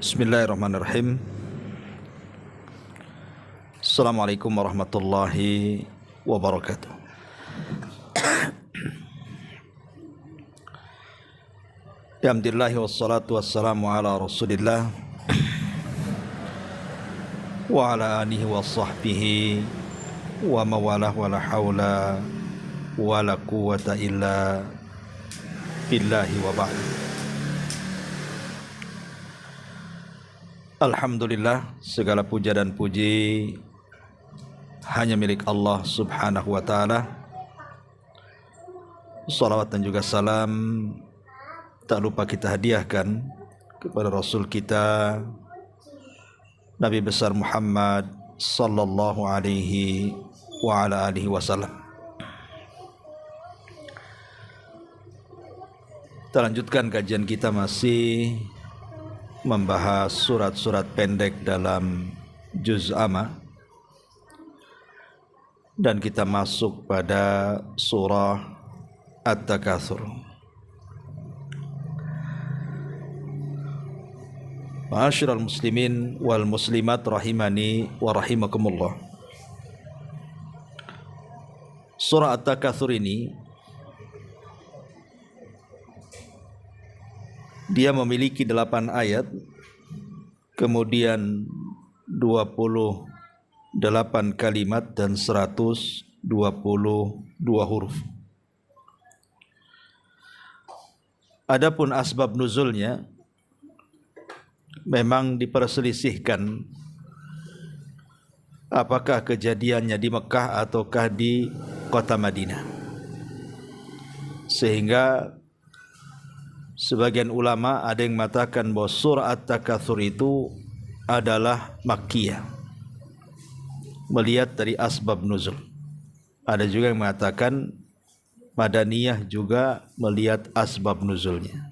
Bismillahirrahmanirrahim. Assalamualaikum warahmatullahi wabarakatuh. Alhamdulillah wassalatu wassalamu ala Rasulillah wa ala alihi wa sahbihi wa mawalah wa la hawla wa la quwwata illa billahi wa ba'd. Alhamdulillah, segala puja dan puji hanya milik Allah subhanahu wa ta'ala. Salawat dan juga salam tak lupa kita hadiahkan kepada Rasul kita Nabi besar Muhammad sallallahu alaihi wa ala alihi wasallam. Kita lanjutkan kajian kita, masih membahas surat-surat pendek dalam juz amma, dan kita masuk pada surah At-Takatsur. Ma'asyiral muslimin wal muslimat rahimani wa rahimakumullah. Surah At-Takatsur ini dia memiliki 8 ayat, kemudian 28 kalimat dan 122 huruf. Adapun asbab nuzulnya memang diperselisihkan, apakah kejadiannya di Mekah ataukah di kota Madinah, sehingga sebagian ulama ada yang mengatakan bahwa surah At-Takatsur itu adalah Makkiyah, melihat dari asbab nuzul. Ada juga yang mengatakan Madaniyah, juga melihat asbab nuzulnya.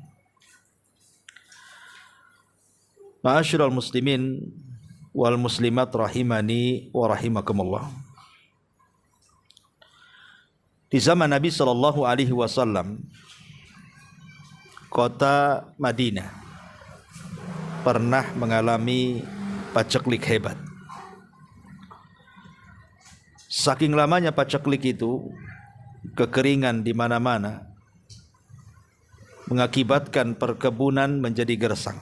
Ma'asyiral muslimin wal muslimat rahimani wa rahimakumullah. Di zaman Nabi sallallahu alaihi wasallam, kota Madinah pernah mengalami paceklik hebat. Saking lamanya paceklik itu, kekeringan di mana-mana mengakibatkan perkebunan menjadi gersang,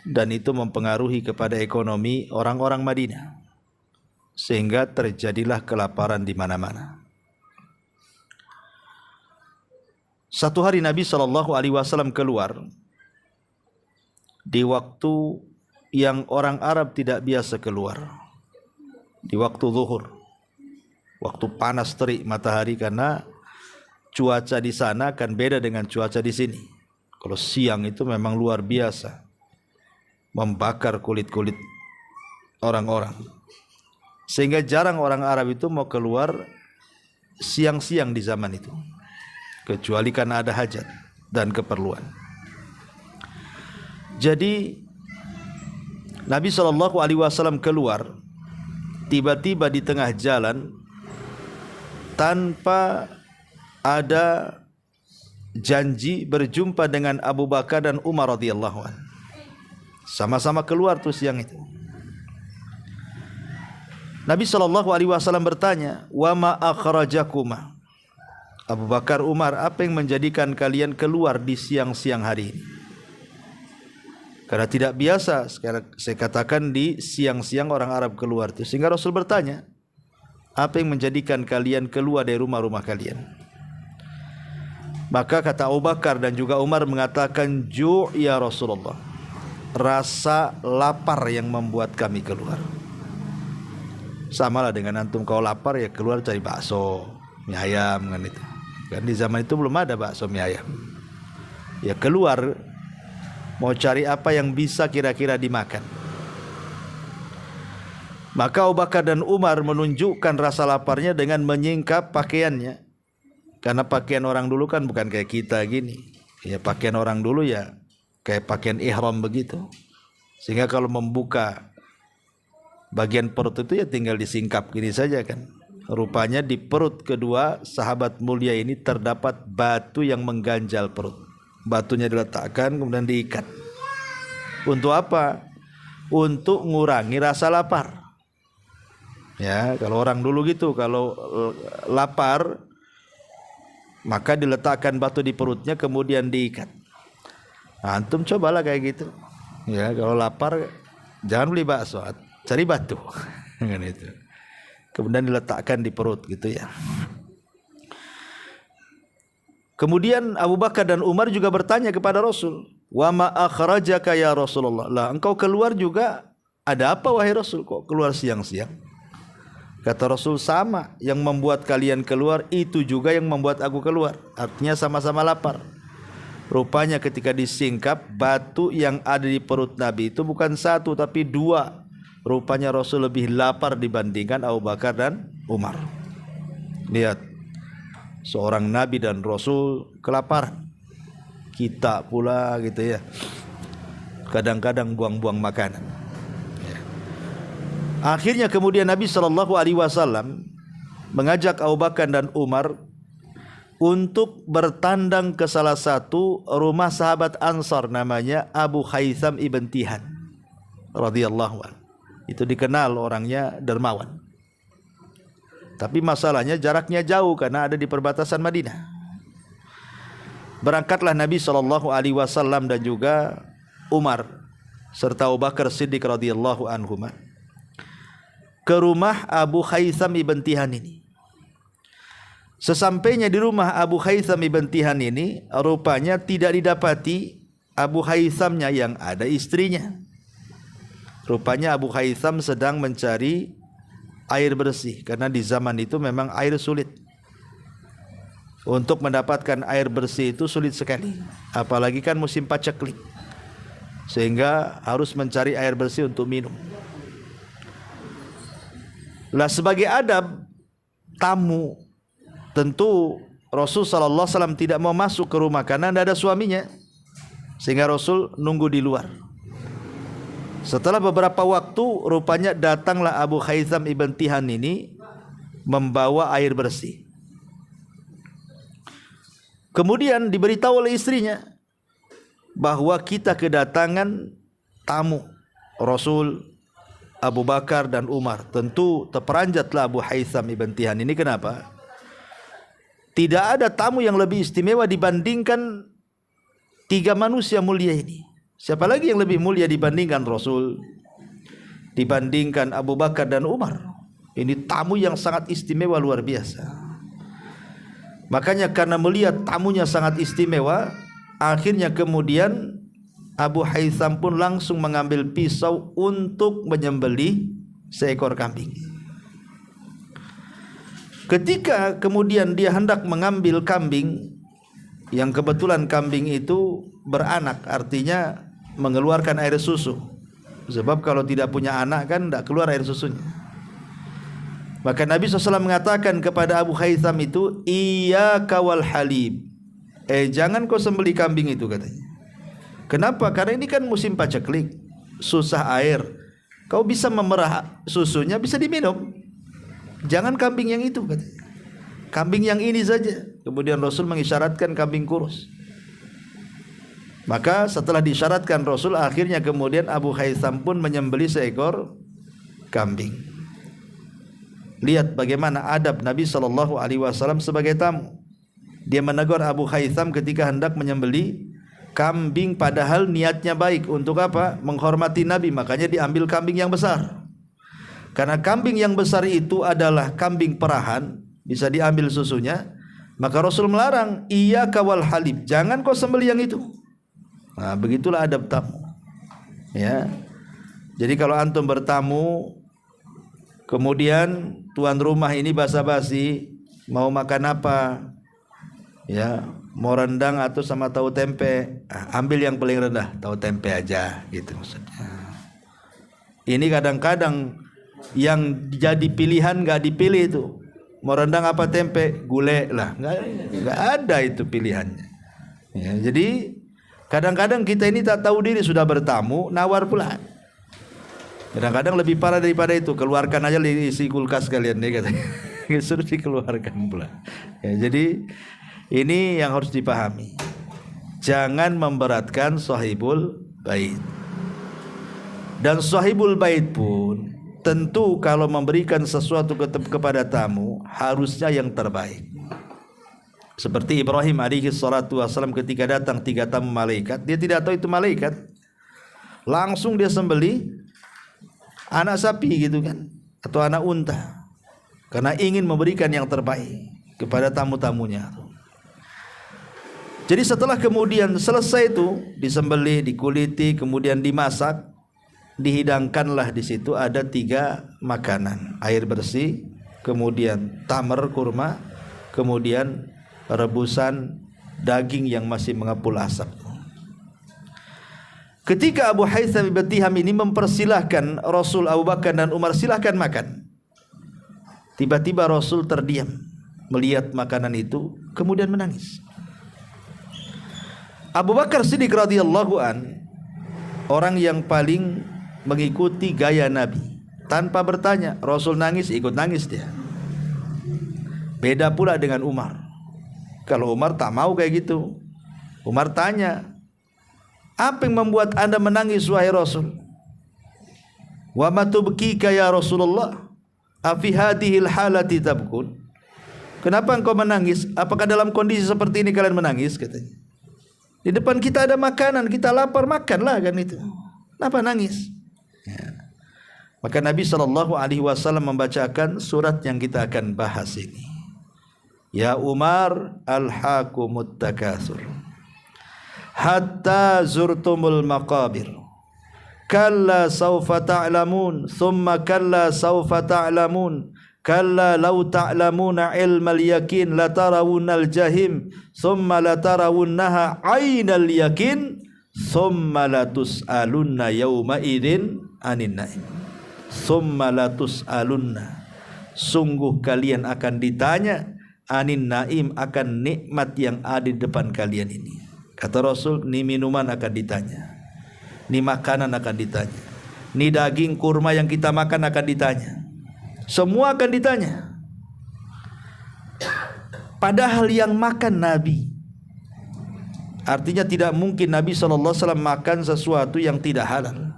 dan itu mempengaruhi kepada ekonomi orang-orang Madinah, sehingga terjadilah kelaparan di mana-mana. Satu hari Nabi SAW keluar di waktu yang orang Arab tidak biasa keluar, di waktu zuhur, waktu panas terik matahari, karena cuaca di sana akan beda dengan cuaca di sini. Kalau siang itu memang luar biasa, membakar kulit-kulit orang-orang, sehingga jarang orang Arab itu mau keluar siang-siang di zaman itu, kecuali karena ada hajat dan keperluan. Jadi Nabi SAW keluar, tiba-tiba di tengah jalan, tanpa ada janji, berjumpa dengan Abu Bakar dan Umar radhiyallahu anhu. Sama-sama keluar tuh siang itu. Nabi SAW bertanya, "Wa ma akhrajakuma?" Abu Bakar, Umar, apa yang menjadikan kalian keluar di siang-siang hari ini? Karena tidak biasa, sekarang saya katakan, di siang-siang orang Arab keluar itu. Sehingga Rasul bertanya, apa yang menjadikan kalian keluar dari rumah-rumah kalian? Maka kata Abu Bakar dan juga Umar mengatakan, "Ju' ya Rasulullah, rasa lapar yang membuat kami keluar." Samalah dengan antum, kalau lapar ya keluar cari bakso, mie ayam, kan itu. Kan di zaman itu belum ada bakso mie ayam. Ya keluar mau cari apa yang bisa kira-kira dimakan. Maka Abu Bakar dan Umar menunjukkan rasa laparnya dengan menyingkap pakaiannya. Karena pakaian orang dulu kan bukan kayak kita gini. Ya pakaian orang dulu ya kayak pakaian ihram begitu. Sehingga kalau membuka bagian perut itu ya tinggal disingkap gini saja kan. Rupanya di perut kedua sahabat mulia ini terdapat batu yang mengganjal perut. Batunya diletakkan kemudian diikat. Untuk apa? Untuk ngurangi rasa lapar. Ya, kalau orang dulu gitu, kalau lapar maka diletakkan batu di perutnya kemudian diikat. Nah, antum cobalah kayak gitu. Ya, kalau lapar jangan beli bakso, cari batu. Dengan itu. Kemudian diletakkan di perut gitu ya. Kemudian Abu Bakar dan Umar juga bertanya kepada Rasul, "Wa ma akhrajaka ya Rasulullah?" Lah, engkau keluar juga ada apa wahai Rasul, kok keluar siang-siang? Kata Rasul, sama yang membuat kalian keluar itu juga yang membuat aku keluar. Artinya sama-sama lapar. Rupanya ketika disingkap, batu yang ada di perut Nabi itu bukan satu tapi dua. Rupanya Rasul lebih lapar dibandingkan Abu Bakar dan Umar. Lihat, seorang Nabi dan Rasul kelaparan. Kita pula gitu ya, kadang-kadang buang-buang makanan. Akhirnya kemudian Nabi SAW mengajak Abu Bakar dan Umar untuk bertandang ke salah satu rumah sahabat Ansar namanya Abu Haytham ibn Tihan radhiyallahu anhu. Itu dikenal orangnya dermawan. Tapi masalahnya jaraknya jauh karena ada di perbatasan Madinah. Berangkatlah Nabi SAW dan juga Umar serta Abu Bakar Siddiq radhiyallahu anhuma ke rumah Abu Haytham ibn Tihan ini. Sesampainya di rumah Abu Haytham ibn Tihan ini, rupanya tidak didapati Abu Haythamnya, yang ada istrinya. Rupanya Abu Haytham sedang mencari air bersih, karena di zaman itu memang air sulit. Untuk mendapatkan air bersih itu sulit sekali, apalagi kan musim paceklik, sehingga harus mencari air bersih untuk minum. Lah, sebagai adab tamu, tentu Rasul sallallahu alaihi wasallam tidak mau masuk ke rumah karena tidak ada suaminya, sehingga Rasul nunggu di luar. Setelah beberapa waktu, rupanya datanglah Abu Haytham ibn Tihan ini membawa air bersih. Kemudian diberitahu oleh istrinya bahwa kita kedatangan tamu Rasul, Abu Bakar dan Umar. Tentu terperanjatlah Abu Haytham ibn Tihan ini. Kenapa? Tidak ada tamu yang lebih istimewa dibandingkan tiga manusia mulia ini. Siapa lagi yang lebih mulia dibandingkan Rasul, dibandingkan Abu Bakar dan Umar? Ini tamu yang sangat istimewa, luar biasa. Makanya karena melihat tamunya sangat istimewa, akhirnya kemudian Abu Haytham pun langsung mengambil pisau untuk menyembelih seekor kambing. Ketika kemudian dia hendak mengambil kambing, yang kebetulan kambing itu beranak, artinya mengeluarkan air susu. Sebab kalau tidak punya anak kan tidak keluar air susunya. Maka Nabi SAW mengatakan kepada Abu Haytham itu, "Iyyaka wal halib." Jangan kau sembelih kambing itu, katanya. Kenapa? Karena ini kan musim paceklik, susah air. Kau bisa memerah susunya, bisa diminum. Jangan kambing yang itu, katanya. Kambing yang ini saja. Kemudian Rasul mengisyaratkan kambing kurus. Maka setelah disyaratkan Rasul, akhirnya kemudian Abu Haytham pun menyembelih seekor kambing. Lihat bagaimana adab Nabi SAW sebagai tamu. Dia menegur Abu Haytham ketika hendak menyembelih kambing, padahal niatnya baik. Untuk apa? Menghormati Nabi. Makanya diambil kambing yang besar. Karena kambing yang besar itu adalah kambing perahan, bisa diambil susunya. Maka Rasul melarang, "Iyyaka wal halib." Jangan kau sembelih yang itu. Nah, begitulah adab tamu. Ya. Jadi kalau antum bertamu, kemudian tuan rumah ini basa-basi, mau makan apa? Ya, mau rendang atau sama tahu tempe, ambil yang paling rendah, tahu tempe aja, gitu maksudnya. Ini kadang-kadang yang jadi pilihan nggak dipilih itu. Mau rendang apa tempe, gulai lah, nggak ada itu pilihannya. Ya, jadi kadang-kadang kita ini tak tahu diri, sudah bertamu nawar pula. Kadang-kadang lebih parah daripada itu, keluarkan aja isi kulkas kalian nih, katanya. Suruh dikeluarkan pula. Ya, jadi ini yang harus dipahami. Jangan memberatkan sahibul bait. Dan sahibul bait pun tentu kalau memberikan sesuatu kepada tamu harusnya yang terbaik. Seperti Ibrahim alaihi salatu wasallam ketika datang 3 tamu malaikat, dia tidak tahu itu malaikat. Langsung dia sembelih anak sapi gitu kan, atau anak unta, karena ingin memberikan yang terbaik kepada tamu-tamunya. Jadi setelah kemudian selesai itu disembelih, dikuliti, kemudian dimasak, dihidangkanlah di situ ada 3 makanan, air bersih, kemudian tamar kurma, kemudian rebusan daging yang masih mengepul asap. Ketika Abu Haytham bin Tiham ini mempersilahkan Rasul, Abu Bakar dan Umar silahkan makan, tiba-tiba Rasul terdiam melihat makanan itu, kemudian menangis. Abu Bakar Siddiq radhiyallahu an, orang yang paling mengikuti gaya Nabi, tanpa bertanya Rasul nangis, ikut nangis dia. Beda pula dengan Umar. Kalau Umar tak mau kayak gitu. Umar tanya, apa yang membuat anda menangis wahai Rasul? Wa ma tubkika ya Rasulullah? Afi hadhil halati tabkun? Kenapa engkau menangis? Apakah dalam kondisi seperti ini kalian menangis? Katanya. Di depan kita ada makanan, kita lapar, makanlah kan itu. Kenapa nangis? Ya. Maka Nabi SAW membacakan surat yang kita akan bahas ini. Ya Umar, alhaqumut takatsur hatta zurtumul maqabir kalla sawfa ta'lamun thumma kalla sawfa ta'lamun kalla law ta'lamuna ilmal yakin latarawunnal jahim thumma latarawunnaha aynal yakin thumma latus'alunna yawma idzin anin naim. Thumma latus'alunna, sungguh kalian akan ditanya, anin naim, akan nikmat yang ada di depan kalian ini. Kata Rasul, ni minuman akan ditanya, ni makanan akan ditanya, ni daging kurma yang kita makan akan ditanya, semua akan ditanya. Padahal yang makan Nabi, artinya tidak mungkin Nabi SAW makan sesuatu yang tidak halal.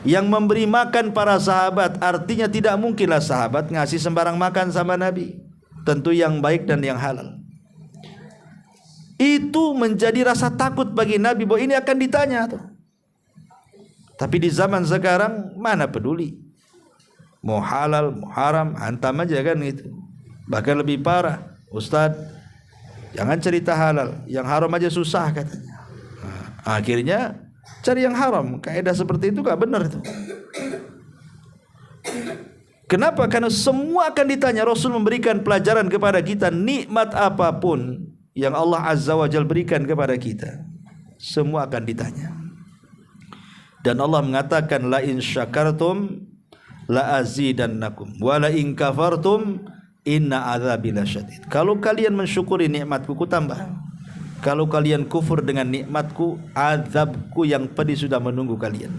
Yang memberi makan para sahabat, artinya tidak mungkinlah sahabat ngasih sembarang makan sama Nabi. Tentu yang baik dan yang halal. Itu menjadi rasa takut bagi Nabi bahwa ini akan ditanya tuh. Tapi di zaman sekarang mana peduli, mau halal mau haram hantam aja kan gitu. Bahkan lebih parah, Ustadz jangan cerita halal, yang haram aja susah katanya. Nah, akhirnya cari yang haram. Kaidah seperti itu gak benar itu. Kenapa? Karena semua akan ditanya. Rasul memberikan pelajaran kepada kita, nikmat apapun yang Allah Azza wa Jalla berikan kepada kita, semua akan ditanya. Dan Allah mengatakan, la in syakartum la azidannakum wa la in kafartum inna adzabi lasyadid. Kalau kalian mensyukuri nikmatku, ku tambah. Kalau kalian kufur dengan nikmatku, azabku yang pedih sudah menunggu kalian.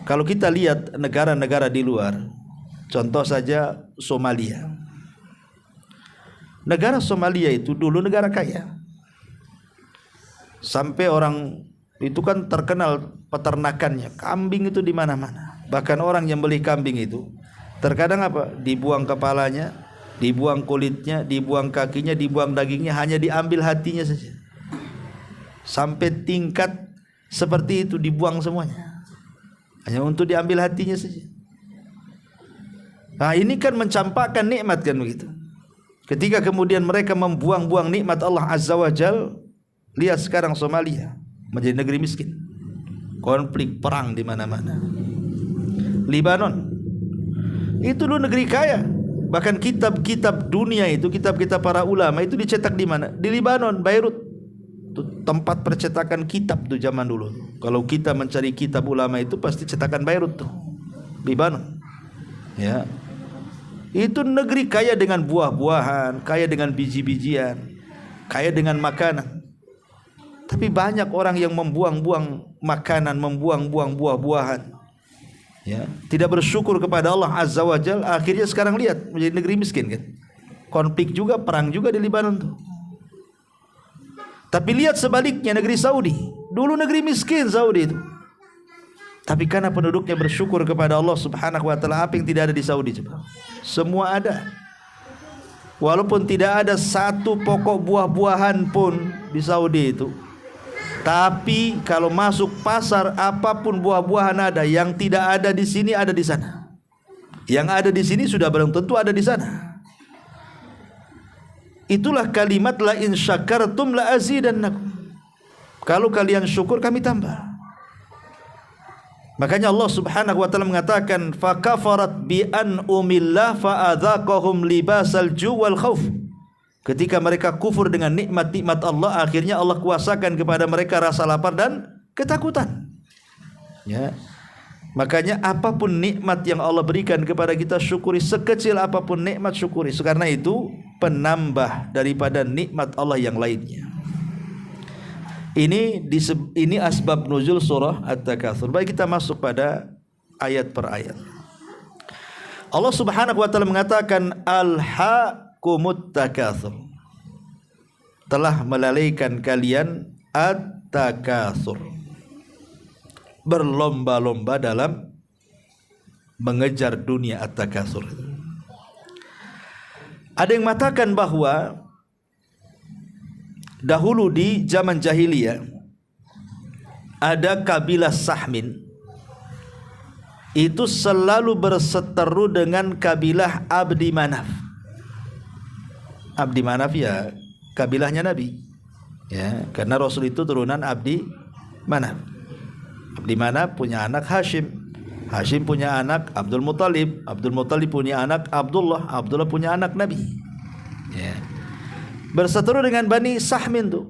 Kalau kita lihat negara-negara di luar, contoh saja Somalia. Negara Somalia itu dulu negara kaya. Sampai orang itu kan terkenal peternakannya, kambing itu di mana-mana. Bahkan orang yang beli kambing itu terkadang apa? Dibuang kepalanya, dibuang kulitnya, dibuang kakinya, dibuang dagingnya, hanya diambil hatinya saja. Sampai tingkat seperti itu, dibuang semuanya. Hanya untuk diambil hatinya saja. Nah, ini kan mencampakkan nikmat kan begitu. Ketika kemudian mereka membuang-buang nikmat Allah Azza wa Jal, lihat sekarang Somalia menjadi negeri miskin. Konflik perang di mana-mana. Libanon itu dulu negeri kaya. Bahkan kitab-kitab dunia itu, kitab-kitab para ulama itu dicetak di mana? Di Libanon, Beirut. Itu tempat percetakan kitab tuh zaman dulu. Kalau kita mencari kitab ulama itu pasti cetakan Beirut tuh, Libanon. Ya. Itu negeri kaya dengan buah-buahan, kaya dengan biji-bijian, kaya dengan makanan. Tapi banyak orang yang membuang-buang makanan, membuang-buang buah-buahan. Ya, tidak bersyukur kepada Allah Azza wa Jalla. Akhirnya sekarang lihat menjadi negeri miskin kan. Konflik juga, perang juga di Libanon tuh. Tapi lihat sebaliknya negeri Saudi. Dulu negeri miskin Saudi itu. Tapi karena penduduknya bersyukur kepada Allah Subhanahu wa taala, apa yang tidak ada di Saudi coba? Semua ada. Walaupun tidak ada satu pokok buah-buahan pun di Saudi itu. Tapi kalau masuk pasar, apapun buah-buahan ada, yang tidak ada di sini ada di sana. Yang ada di sini sudah belum tentu ada di sana. Itulah kalimat la in syakartum la azidannakum. Kalau kalian syukur kami tambah. Makanya Allah Subhanahu wa taala mengatakan fa kafarat bi an umillah fa adzaqahum libasal ju' wal khauf. Ketika mereka kufur dengan nikmat-nikmat Allah, akhirnya Allah kuasakan kepada mereka rasa lapar dan ketakutan. Ya. Makanya apapun nikmat yang Allah berikan kepada kita, syukuri. Sekecil apapun nikmat, syukuri. Karena itu penambah daripada nikmat Allah yang lainnya. Ini asbab nuzul surah At-Takatsur. Baik, kita masuk pada ayat per ayat. Allah Subhanahu wa taala mengatakan alhaakumut takatsur. Telah melalaikan kalian at-takatsur. Berlomba-lomba dalam mengejar dunia at-takatsur. Ada yang mengatakan bahwa dahulu di zaman jahiliyah ada kabilah Sahmin, itu selalu berseteru dengan kabilah Abdi Manaf. Abdi Manaf ya kabilahnya Nabi, ya, karena Rasul itu turunan Abdi Manaf. Abdi Manaf punya anak Hashim, Hashim punya anak Abdul Muttalib, Abdul Muttalib punya anak Abdullah, Abdullah punya anak Nabi, ya. Berseteru dengan Bani Sahmin tuh.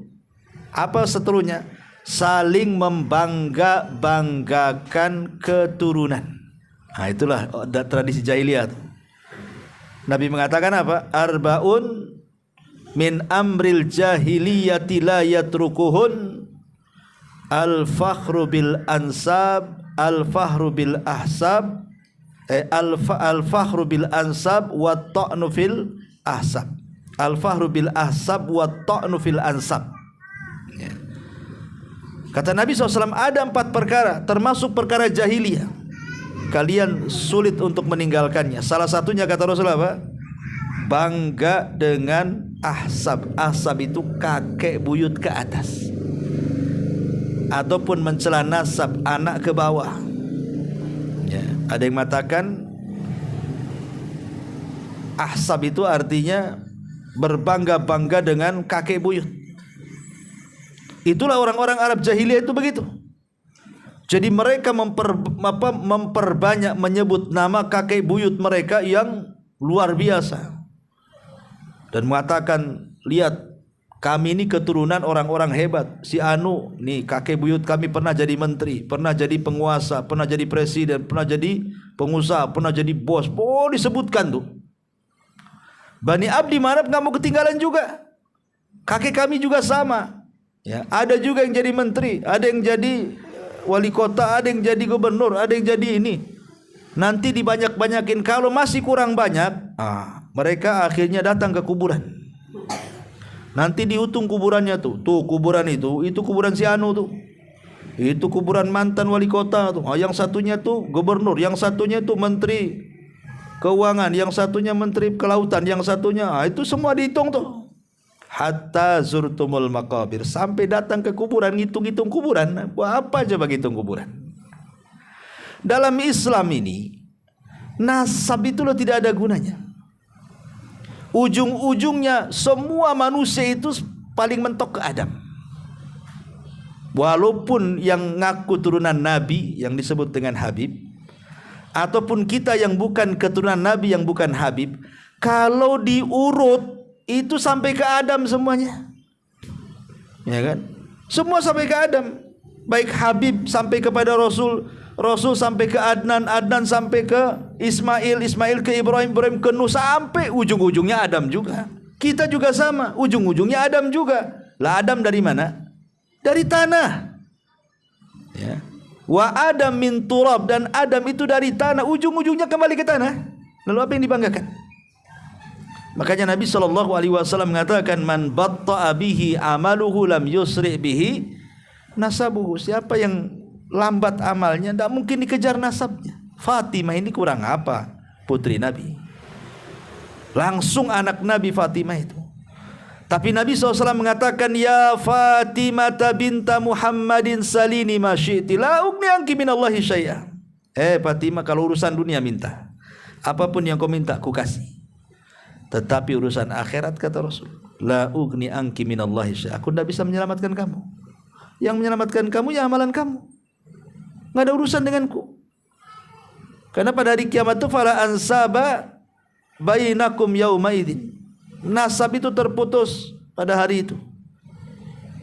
Apa seterunya? Saling membangga-banggakan keturunan. Nah, itulah tradisi jahiliyah. Nabi mengatakan apa? Arbaun min amril jahiliyati la yatrukuhun al-fakhru bil ansab, al-fakhru bil ahsab, al-fakhru bil ansab wa ta'nu fil ahsab. Al-fahru bil ahsab wa ta'nu fil ansab. Ya. Kata Nabi SAW, ada 4 perkara, termasuk perkara jahiliyah, kalian sulit untuk meninggalkannya. Salah satunya kata Rasulullah apa? Bangga dengan ahsab. Ahsab itu kakek buyut ke atas, ataupun mencela nasab, anak ke bawah. Ya. Ada yang mengatakan ahsab itu artinya berbangga-bangga dengan kakek buyut. Itulah orang-orang Arab jahiliyah itu begitu. Jadi mereka memperbanyak menyebut nama kakek buyut mereka yang luar biasa, dan mengatakan, lihat, kami ini keturunan orang-orang hebat. Si Anu nih kakek buyut kami pernah jadi menteri, pernah jadi penguasa, pernah jadi presiden, pernah jadi pengusaha, pernah jadi bos. Oh, disebutkan tuh. Bani Abdi Manaf nggak mau ketinggalan juga. Kakek kami juga sama. Ya, ada juga yang jadi menteri, ada yang jadi wali kota, ada yang jadi gubernur, ada yang jadi ini. Nanti dibanyak-banyakin. Kalau masih kurang banyak, mereka akhirnya datang ke kuburan. Nanti dihitung kuburannya tuh. Tuh kuburan itu kuburan si Anu tuh. Itu kuburan mantan wali kota tuh. Yang satunya tuh gubernur, yang satunya tuh menteri keuangan, yang satunya menteri kelautan, yang satunya, itu semua dihitung tuh. Hatta zurtumul maqabir, sampai datang ke kuburan, ngitung-ngitung kuburan. Apa coba ngitung kuburan? Dalam Islam ini nasab itu loh tidak ada gunanya. Ujung-ujungnya semua manusia itu paling mentok ke Adam. Walaupun yang ngaku turunan Nabi yang disebut dengan Habib, ataupun kita yang bukan keturunan Nabi yang bukan Habib, kalau diurut itu sampai ke Adam semuanya, ya kan? Semua sampai ke Adam. Baik Habib sampai kepada Rasul, Rasul sampai ke Adnan, Adnan sampai ke Ismail, Ismail ke Ibrahim, Ibrahim ke Nuh, sampai ujung-ujungnya Adam juga. Kita juga sama, ujung-ujungnya Adam juga. Lah Adam dari mana? Dari tanah. Ya. Wa Adam min turab, dan Adam itu dari tanah, ujung-ujungnya kembali ke tanah. Lalu apa yang dibanggakan? Makanya Nabi SAW mengatakan, man batta'a bihi amaluhu lam yusri' bihi nasabuhu, siapa yang lambat amalnya tidak mungkin dikejar nasabnya. Fatimah ini kurang apa? Putri Nabi, langsung anak Nabi Fatimah itu. Tapi Nabi SAW mengatakan, ya Fatimah binta Muhammadin salini ma syi'ti la ugni anki minallahi syai'a. Fatimah, kalau urusan dunia minta, apapun yang kau minta aku kasih. Tetapi urusan akhirat, kata Rasul, la ugni anki minallahi syai'a, aku tidak bisa menyelamatkan kamu. Yang menyelamatkan kamu ya amalan kamu, nggak ada urusan denganku. Karena pada hari kiamat itu fala ansaba bainakum yaumaidin, nasab itu terputus pada hari itu.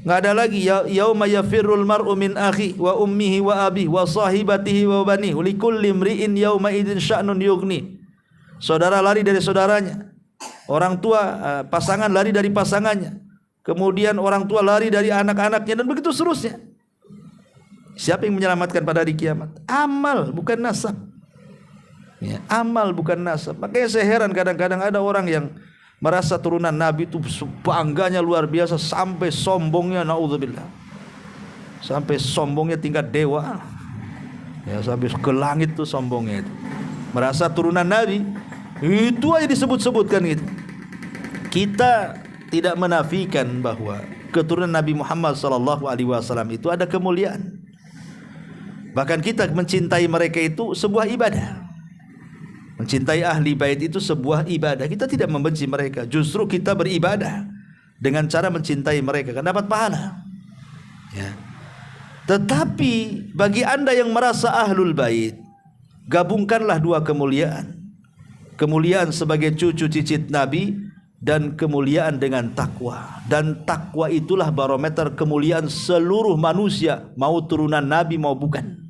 Nggak ada lagi yauma yafirrul mar'u min akhi wa ummihi wa abi wa sahibatihi wa bani likulli imri'in yauma idzin sya'nun yughni. Saudara lari dari saudaranya, orang tua pasangan lari dari pasangannya, kemudian orang tua lari dari anak-anaknya, dan begitu seterusnya. Siapa yang menyelamatkan pada hari kiamat? Amal, bukan nasab. Ya, amal bukan nasab. Makanya saya heran kadang-kadang ada orang yang merasa turunan Nabi itu bangganya luar biasa, sampai sombongnya, naudzubillah, sampai sombongnya tingkat dewa, ya, sampai ke langit tuh sombongnya itu. Merasa turunan Nabi itu aja disebut-sebutkan gitu. Kita tidak menafikan bahwa keturunan Nabi Muhammad SAW itu ada kemuliaan. Bahkan kita mencintai mereka itu sebuah ibadah. Mencintai ahli bait itu sebuah ibadah. Kita tidak membenci mereka, justru kita beribadah dengan cara mencintai mereka, kan dapat pahala. Ya. Tetapi bagi anda yang merasa ahlul bait, gabungkanlah dua kemuliaan. Kemuliaan sebagai cucu cicit Nabi dan kemuliaan dengan takwa. Dan takwa itulah barometer kemuliaan seluruh manusia, mau turunan Nabi mau bukan.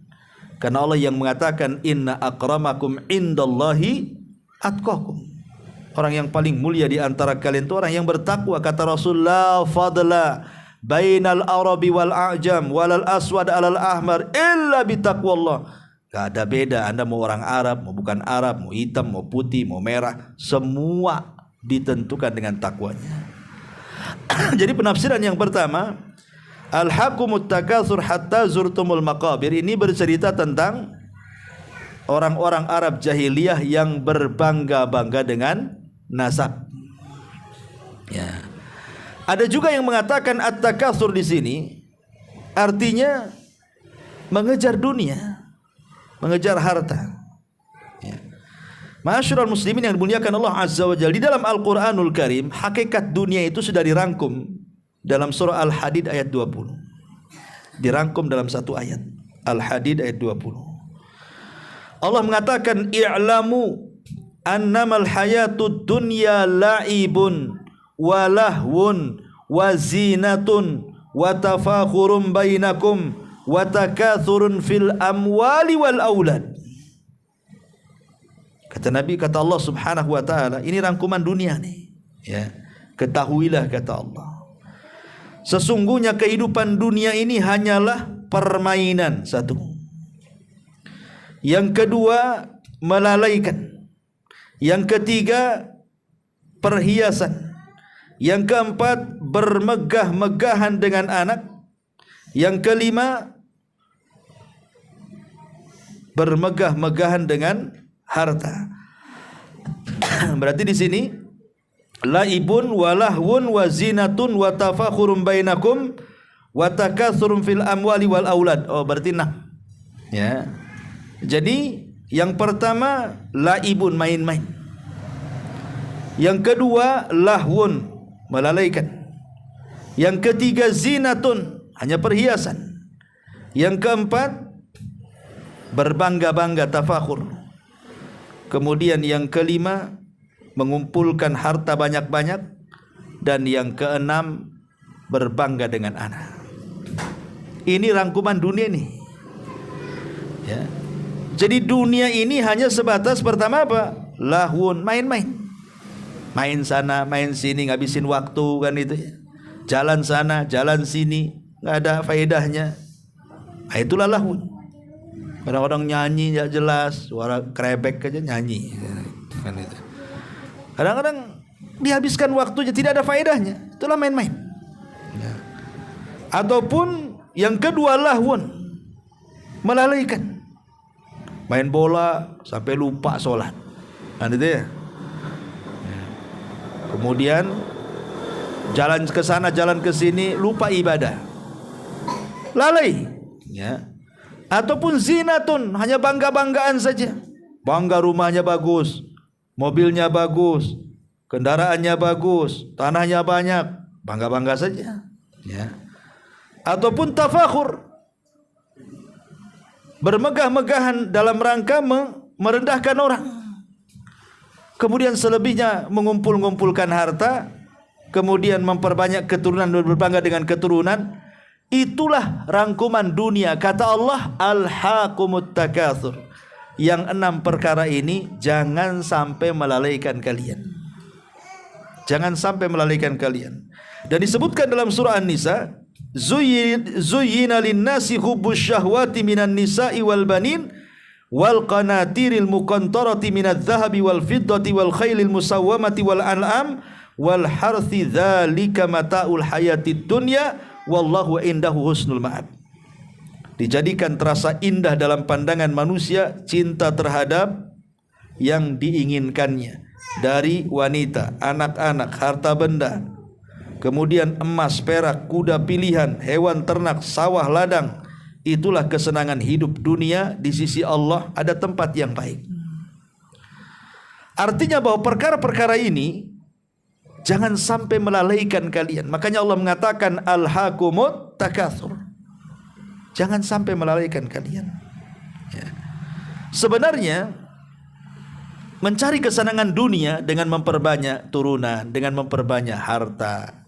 Karena Allah yang mengatakan inna akramakum indallahi atqakum. Orang yang paling mulia di antara kalian itu orang yang bertakwa. Kata Rasulullah, fadla bainal arabi wal a'jam walal aswad alal ahmar illa bitaqwallah. Gak ada beda, anda mau orang Arab, mau bukan Arab, mau hitam, mau putih, mau merah, semua ditentukan dengan takwanya. Jadi penafsiran yang pertama, Alhaqumut takatsur hatta zurtumul maqabir, ini bercerita tentang orang-orang Arab jahiliyah yang berbangga-bangga dengan nasab. Ya. Ada juga yang mengatakan at-takatsur di sini artinya mengejar dunia, mengejar harta. Ya. Ma'asyiral muslimin yang dimuliakan Allah Azza wa Jalla, di dalam Al-Qur'anul Karim hakikat dunia itu sudah dirangkum dalam surah Al-Hadid ayat 20. Dirangkum dalam satu ayat. Al-Hadid ayat 20. Allah mengatakan, i'lamu annamal hayatud dunya la'ibun wa lahwun wa zinatun wa tafakhurum bainakum wa takathurun fil amwali wal aulad. Kata Nabi, kata Allah Subhanahu wa taala, ini rangkuman dunia nih. Ya. Ketahuilah, kata Allah, sesungguhnya kehidupan dunia ini hanyalah permainan, satu. Yang kedua, melalaikan. Yang ketiga, perhiasan. Yang keempat, bermegah-megahan dengan anak. Yang kelima, bermegah-megahan dengan harta. Berarti di sini laibun walahwun wa zinatun wa tafakhurum bainakum wa takatsurum fil amwali wal aulad. Oh, berarti 6. Ya. Jadi yang pertama laibun, main-main. Yang kedua lahwun, melalaikan. Yang ketiga zinatun, hanya perhiasan. Yang keempat berbangga-bangga, tafakhur. Kemudian yang kelima mengumpulkan harta banyak-banyak, dan yang keenam berbangga dengan anak. Ini rangkuman dunia nih. Ya. Jadi dunia ini hanya sebatas pertama apa? Lahun, main-main. Main sana, main sini, ngabisin waktu kan itu ya. Jalan sana, jalan sini, nggak ada faedahnya. Nah, itulah lahun. Kadang-kadang nyanyi nggak jelas, suara krebek aja nyanyi. Kan itu. Kadang-kadang dihabiskan waktunya tidak ada faedahnya, itulah main-main. Ya. Ataupun Yang kedua lahwun, melalaikan. Main bola sampai lupa sholat. Kan itu ya. Kemudian jalan ke sana, jalan ke sini, lupa ibadah. Lalai, ya. Ataupun zinatun, hanya bangga-banggaan saja. Bangga rumahnya bagus, mobilnya bagus, kendaraannya bagus, tanahnya banyak, bangga-bangga saja, ya. Ataupun tafakhur, bermegah-megahan dalam rangka merendahkan orang. Kemudian selebihnya mengumpul-ngumpulkan harta, kemudian memperbanyak keturunan dan berbangga dengan keturunan. Itulah rangkuman dunia. Kata Allah, alhaqumut takatsur. Yang 6 perkara ini jangan sampai melalaikan kalian. Jangan sampai melalaikan kalian. Dan disebutkan dalam surah An-Nisa, zuyyina lin-nasi hubbus syahwati minan nisa'i wal banin wal qanatiril muqantarati minadz zahabi wal fiddati wal khailil musawwamati wal an'am wal harthi dzalika mataul hayatid dunya wallahu indahu husnul ma'ab. Dijadikan terasa indah dalam pandangan manusia cinta terhadap yang diinginkannya dari wanita, anak-anak, harta benda, kemudian emas, perak, kuda pilihan, hewan ternak, sawah, ladang. Itulah kesenangan hidup dunia di sisi Allah, ada tempat yang baik. Artinya bahwa perkara-perkara ini jangan sampai melalaikan kalian. Makanya Allah mengatakan alhaqumut takatsur. Jangan sampai melalaikan kalian, ya. Sebenarnya mencari kesenangan dunia dengan memperbanyak turunan, dengan memperbanyak harta,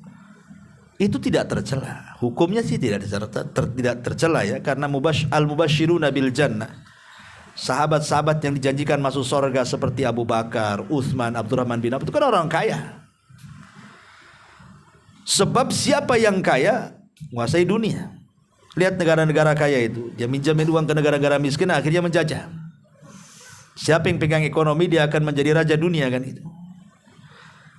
itu tidak tercela. Hukumnya sih tidak tercela ya, karena al-mubasysyiruna bil jannah, sahabat-sahabat yang dijanjikan masuk surga seperti Abu Bakar, Utsman, Abdurrahman bin Auf, itu kan orang kaya. Sebab siapa yang kaya menguasai dunia. Lihat negara-negara kaya itu, dia minjamin uang ke negara-negara miskin, akhirnya menjajah. Siapa yang pegang ekonomi, dia akan menjadi raja dunia, kan itu.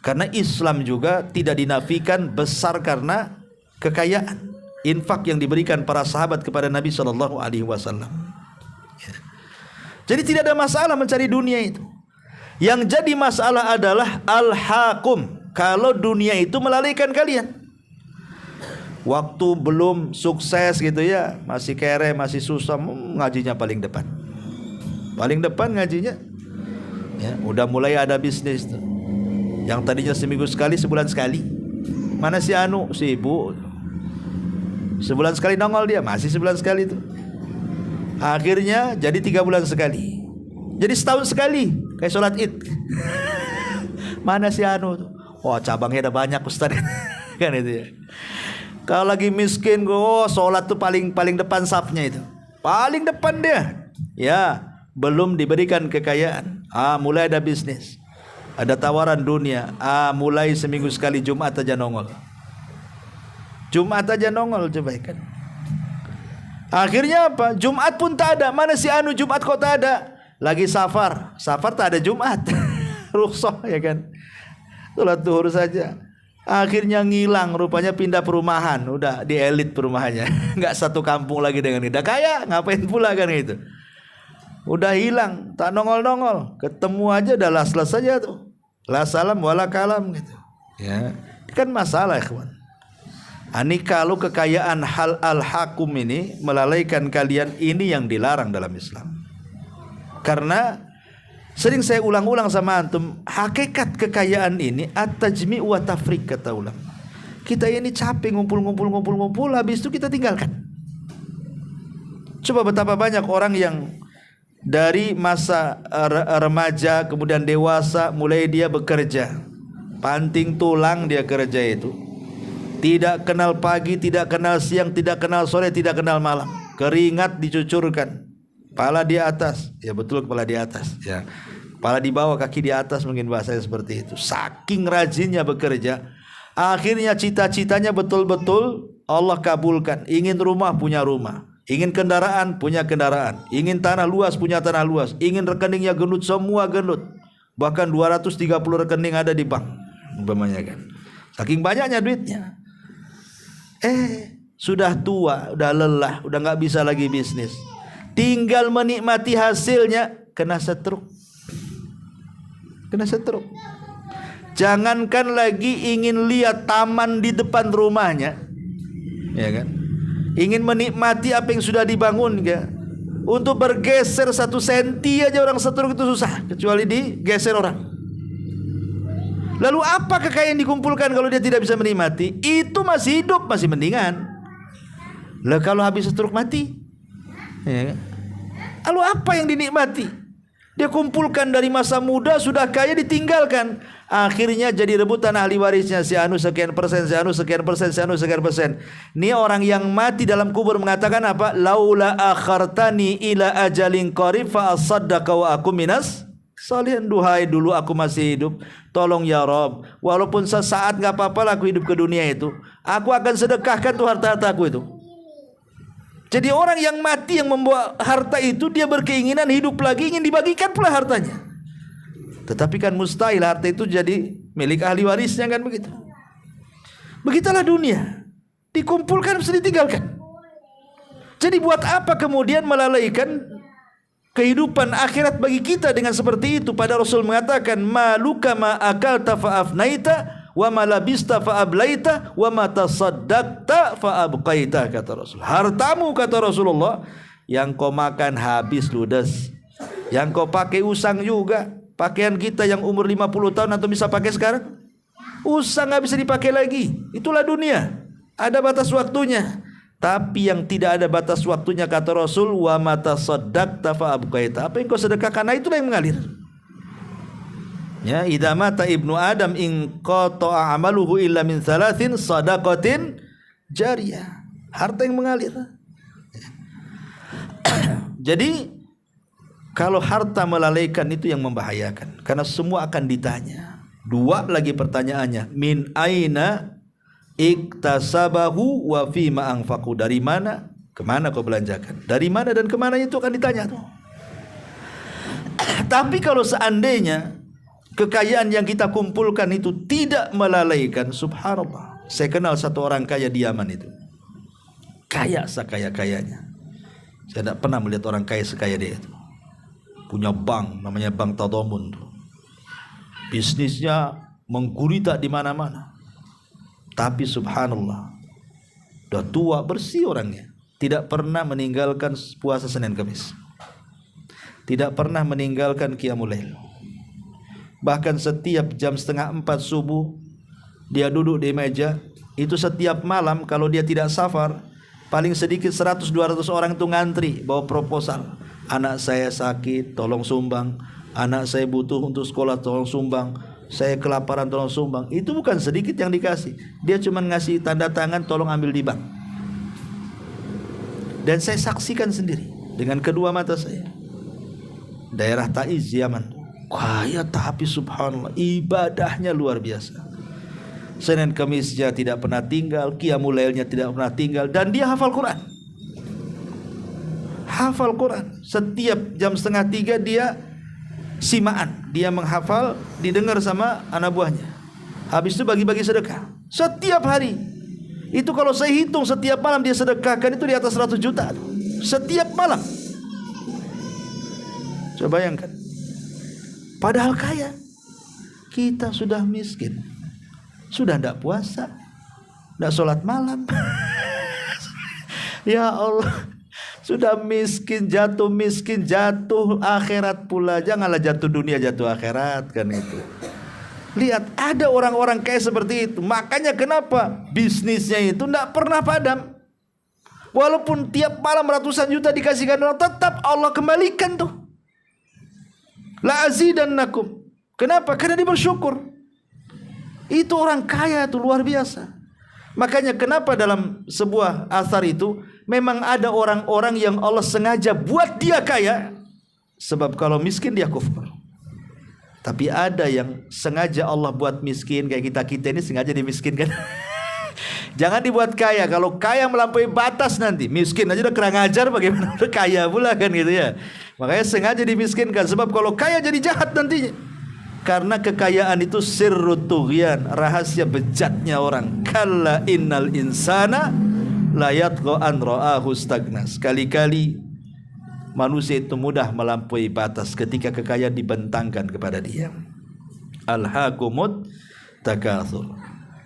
Karena Islam juga tidak dinafikan besar karena kekayaan, infak yang diberikan para sahabat kepada Nabi Shallallahu Alaihi Wasallam. Jadi tidak ada masalah mencari dunia itu. Yang jadi masalah adalah al-hakum, kalau dunia itu melalaikan kalian. Waktu belum sukses gitu ya, masih kere, masih susah, ngajinya paling depan. Paling depan ngajinya, ya, udah mulai ada bisnis tuh. Yang tadinya seminggu sekali, sebulan sekali. Mana si Anu, si Ibu, sebulan sekali nongol dia, masih sebulan sekali tuh. Akhirnya jadi 3 bulan sekali, jadi setahun sekali, kayak sholat id. Mana si Anu tuh, oh cabangnya ada banyak Ustaz. Kan itu ya. Kalau lagi miskin, sholat tuh paling depan safnya itu, paling depan dia. Ya, belum diberikan kekayaan, mulai ada bisnis, ada tawaran dunia, mulai seminggu sekali Jumat aja nongol. Jumat aja nongol, coba kan. Akhirnya apa? Jumat pun tak ada. Mana si Anu, Jumat kok tak ada? Lagi safar tak ada Jumat. Rukhsah ya kan, sholat zuhur saja. Akhirnya ngilang, rupanya pindah perumahan, udah di elit perumahannya, nggak satu kampung lagi dengan dia. Kaya, ngapain pula kan itu? Udah hilang, tak nongol-nongol. Ketemu aja udah las-las saja tuh, la salam wala kalam gitu. Ya, kan masalah ikhwan. Ini kalau kekayaan hal al-hakum ini melalaikan kalian, ini yang dilarang dalam Islam. Karena sering saya ulang-ulang sama antum, hakikat kekayaan ini at-tajmi' wa tafriq, kata ulama. Kita ini capek ngumpul, habis itu kita tinggalkan. Coba betapa banyak orang yang dari masa remaja kemudian dewasa, mulai dia bekerja, panting tulang dia kerja itu. Tidak kenal pagi, tidak kenal siang, tidak kenal sore, tidak kenal malam. Keringat dicucurkan, kepala di atas, ya betul kepala di atas, ya. Kepala di bawah, kaki di atas, mungkin bahasanya seperti itu. Saking rajinnya bekerja, akhirnya cita-citanya betul-betul Allah kabulkan. Ingin rumah, punya rumah. Ingin kendaraan, punya kendaraan. Ingin tanah luas, punya tanah luas. Ingin rekeningnya gendut, semua gendut. Bahkan 230 rekening ada di bank, umpamanya kan. Saking banyaknya duitnya. sudah tua, udah lelah, udah nggak bisa lagi bisnis. Tinggal menikmati hasilnya, kena stroke. Kena stroke. Jangankan lagi ingin lihat taman di depan rumahnya, ya kan? Ingin menikmati apa yang sudah dibangun, ya. Untuk bergeser 1 senti aja orang stroke itu susah, kecuali digeser orang. Lalu apa kekayaan dikumpulkan kalau dia tidak bisa menikmati? Itu masih hidup, masih mendingan. Lah kalau habis stroke mati, ya kan? Lalu apa yang dinikmati? Dia kumpulkan dari masa muda, sudah kaya ditinggalkan. Akhirnya jadi rebutan ahli warisnya, si anu sekian persen, si anu sekian persen, si anu sekian persen. Ini orang yang mati dalam kubur mengatakan apa? Laula akhartani ila ajalin qarib fa asaddaqa wa aku minas salihin. Duhai dulu aku masih hidup, tolong ya Rob, walaupun sesaat gak apa-apa aku hidup ke dunia itu, aku akan sedekahkan tuh harta-hartaku itu. Jadi orang yang mati yang membawa harta itu, dia berkeinginan hidup lagi, ingin dibagikan pula hartanya. Tetapi kan mustahil harta itu jadi milik ahli warisnya, kan begitu. Begitulah dunia, dikumpulkan bisa ditinggalkan. Jadi buat apa kemudian melalaikan kehidupan akhirat bagi kita dengan seperti itu? Pada Rasul mengatakan, maluka ma akalta fa afnaita wa ma labista fa ablaita wa ma tasaddaqta fa abqaita, kata Rasul. Hartamu, kata Rasulullah, yang kau makan habis ludes, yang kau pakai usang juga. Pakaian kita yang umur 50 tahun atau bisa pakai sekarang, usang nggak bisa dipakai lagi. Itulah dunia, ada batas waktunya. Tapi yang tidak ada batas waktunya, kata Rasul, wa ma tasaddaqta fa abqaita, apa yang kau sedekahkan, nah itulah yang mengalir. Ya, idza mata ibnu Adam in qata'a amaluhu illa min thalathin sadaqatin jariyah. Harta yang mengalir. Jadi kalau harta melalaikan itu yang membahayakan, karena semua akan ditanya. 2 lagi pertanyaannya, min aina iktasabahu wa fima anfaqu, dari mana, kemana kau belanjakan, dari mana dan kemana, itu akan ditanya tuh. Tapi kalau seandainya kekayaan yang kita kumpulkan itu tidak melalaikan, subhanallah. Saya kenal satu orang kaya di Yaman itu, kaya sekaya-kayanya. Saya tidak pernah melihat orang kaya sekaya dia itu. Punya bank, namanya Bank Tadhamun. Bisnisnya menggurita di mana-mana. Tapi subhanallah, udah tua, bersih orangnya, tidak pernah meninggalkan puasa Senin Kamis, tidak pernah meninggalkan qiyamul lail. Bahkan setiap jam 3:30 subuh dia duduk di meja itu. Setiap malam kalau dia tidak safar, paling sedikit 100-200 orang itu ngantri bawa proposal. Anak saya sakit, tolong sumbang. Anak saya butuh untuk sekolah, tolong sumbang. Saya kelaparan, tolong sumbang. Itu bukan sedikit yang dikasih. Dia cuma ngasih tanda tangan, tolong ambil di bank. Dan saya saksikan sendiri dengan kedua mata saya. Daerah Taiz, Yaman, kaya tapi subhanallah ibadahnya luar biasa. Senin Kamisnya tidak pernah tinggal, qiyamul lailnya tidak pernah tinggal, dan dia hafal Quran. Hafal Quran. Setiap jam 2:30 dia simaan, dia menghafal, didengar sama anak buahnya. Habis itu bagi-bagi sedekah setiap hari. Itu kalau saya hitung setiap malam dia sedekahkan itu di atas 100 juta setiap malam. Coba bayangkan. Padahal kaya. Kita sudah miskin, sudah tidak puasa, tidak sholat malam. Ya Allah, sudah miskin jatuh akhirat pula. Janganlah jatuh dunia jatuh akhirat, kan itu. Lihat, ada orang-orang kaya seperti itu. Makanya kenapa bisnisnya itu tidak pernah padam. Walaupun tiap malam ratusan juta dikasihkan orang, tetap Allah kembalikan tuh. La azidannakum. Kenapa? Karena dia bersyukur. Itu orang kaya itu luar biasa. Makanya kenapa dalam sebuah asar itu memang ada orang-orang yang Allah sengaja buat dia kaya, sebab kalau miskin dia kufur. Tapi ada yang sengaja Allah buat miskin, kayak kita-kita ini sengaja dimiskinkan. Jangan dibuat kaya. Kalau kaya melampaui batas nanti miskin aja udah kurang ajar, bagaimana udah kaya pula, kan gitu ya. Makanya sengaja dimiskinkan, sebab kalau kaya jadi jahat nantinya. Karena kekayaan itu sirrut tughyan, rahasia bejatnya orang. Kalla innal insana la yatgha an ra'ahu stagna. Sekali-kali manusia itu mudah melampaui batas ketika kekayaan dibentangkan kepada dia. Alhaakumut takatsur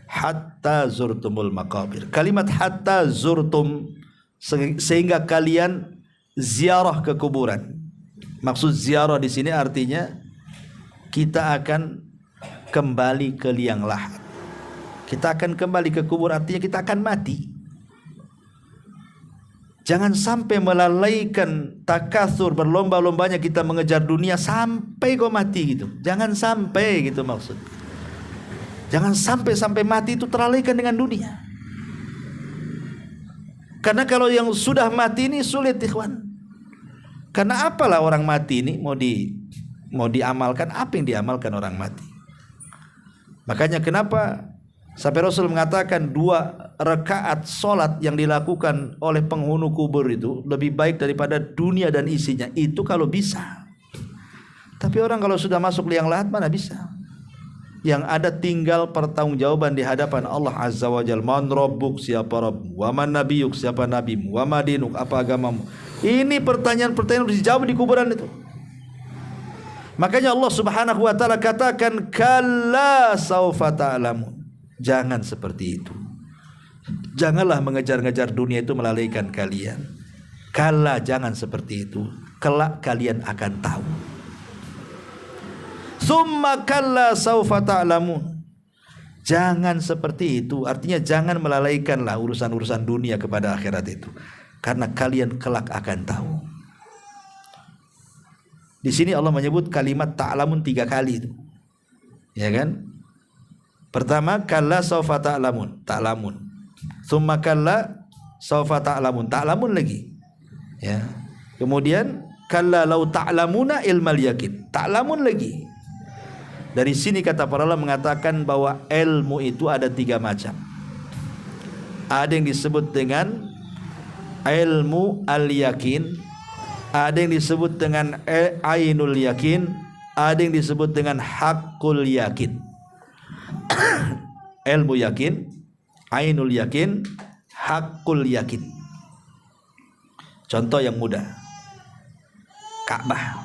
hatta zurtumul maqabir. Kalimat hatta zurtum, sehingga kalian ziarah ke kuburan. Maksud ziarah di sini artinya kita akan kembali ke liang lahat. Kita akan kembali ke kubur, artinya kita akan mati. Jangan sampai melalaikan takatsur, berlomba-lombanya kita mengejar dunia sampai kau mati gitu. Jangan sampai gitu maksud. Jangan sampai mati itu terlalaikan dengan dunia. Karena kalau yang sudah mati ini sulit, ikhwan. Karena apalah orang mati ini mau diamalkan, apa yang diamalkan orang mati? Makanya kenapa sampai Rasul mengatakan 2 rakaat solat yang dilakukan oleh penghuni kubur itu lebih baik daripada dunia dan isinya. Itu kalau bisa. Tapi orang kalau sudah masuk liang lahat mana bisa? Yang ada tinggal pertanggungjawaban di hadapan Allah Azza wa Jalla. Man rabbuk, siapa Rabbmu? Wa man nabiyuk, siapa nabimu? Wa ma dinuk, apa agamamu? Ini pertanyaan-pertanyaan harus dijawab di kuburan itu. Makanya Allah Subhanahu wa taala katakan kalla saufa ta'lamun. Jangan seperti itu. Janganlah mengejar-ngejar dunia itu melalaikan kalian. Kalla, jangan seperti itu. Kelak kalian akan tahu. Summa kalla saufa ta'lamun. Jangan seperti itu. Artinya jangan melalaikanlah urusan-urusan dunia kepada akhirat itu. Karena kalian kelak akan tahu. Di sini Allah menyebut kalimat ta'lamun 3 kali itu. Ya kan? Pertama, kalla saufa ta'lamun, ta'lamun. Summa kalla saufa ta'lamun, ta'lamun lagi. Ya. Kemudian kalla law ta'lamuna ilmal yakin, ta'lamun lagi. Dari sini kata para ulama mengatakan bahwa ilmu itu ada 3 macam. Ada yang disebut dengan ilmu al-yakin, ada yang disebut dengan ainul yakin, ada yang disebut dengan hakul yakin. Ilmu yakin, ainul yakin, hakul yakin. Contoh yang mudah, Ka'bah.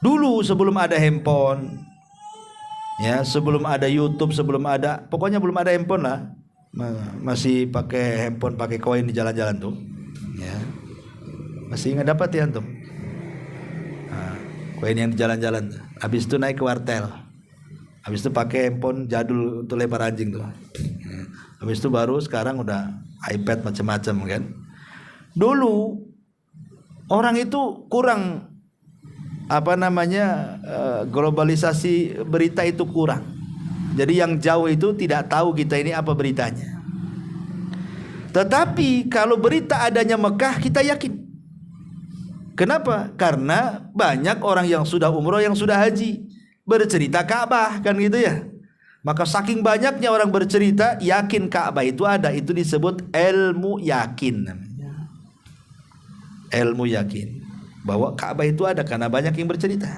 Dulu sebelum ada handphone, ya, sebelum ada YouTube, pokoknya belum ada handphone lah, masih pakai handphone, pakai koin di jalan-jalan tuh, ya, masih ingat dapat ya antum? Koin yang di jalan-jalan, habis itu naik ke wartel, habis itu pakai handphone jadul untuk lempar anjing tuh, habis itu baru sekarang udah iPad macam-macam kan. Dulu orang itu kurang globalisasi berita itu kurang. Jadi yang jauh itu tidak tahu kita ini apa beritanya. Tetapi kalau berita adanya Mekah kita yakin. Kenapa? Karena banyak orang yang sudah umroh, yang sudah haji bercerita Ka'bah kan gitu ya. Maka saking banyaknya orang bercerita yakin Ka'bah itu ada, itu disebut ilmu yakin namanya. Ilmu yakin bahwa Ka'bah itu ada karena banyak yang bercerita.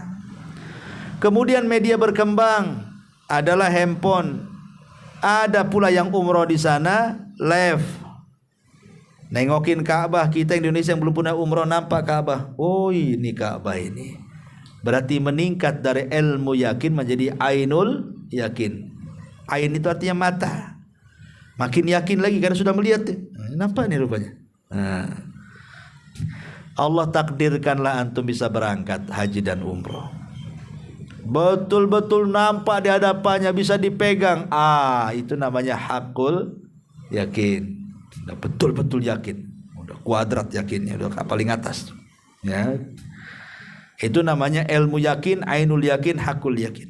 Kemudian media berkembang, adalah handphone. Ada pula yang umroh di sana live, nengokin Ka'bah. Kita Indonesia yang belum pernah umroh nampak Ka'bah. Oh ini Ka'bah ini. Berarti meningkat dari ilmu yakin menjadi ainul yakin. Ain itu artinya mata. Makin yakin lagi karena sudah melihat. Nampak nih rupanya. Allah takdirkanlah antum bisa berangkat haji dan umroh. Betul-betul nampak di hadapannya, bisa dipegang. Itu namanya hakul yakin. Udah betul-betul yakin. Udah kuadrat yakinnya, udah paling atas. Ya. Itu namanya ilmu yakin, ainul yakin, hakul yakin.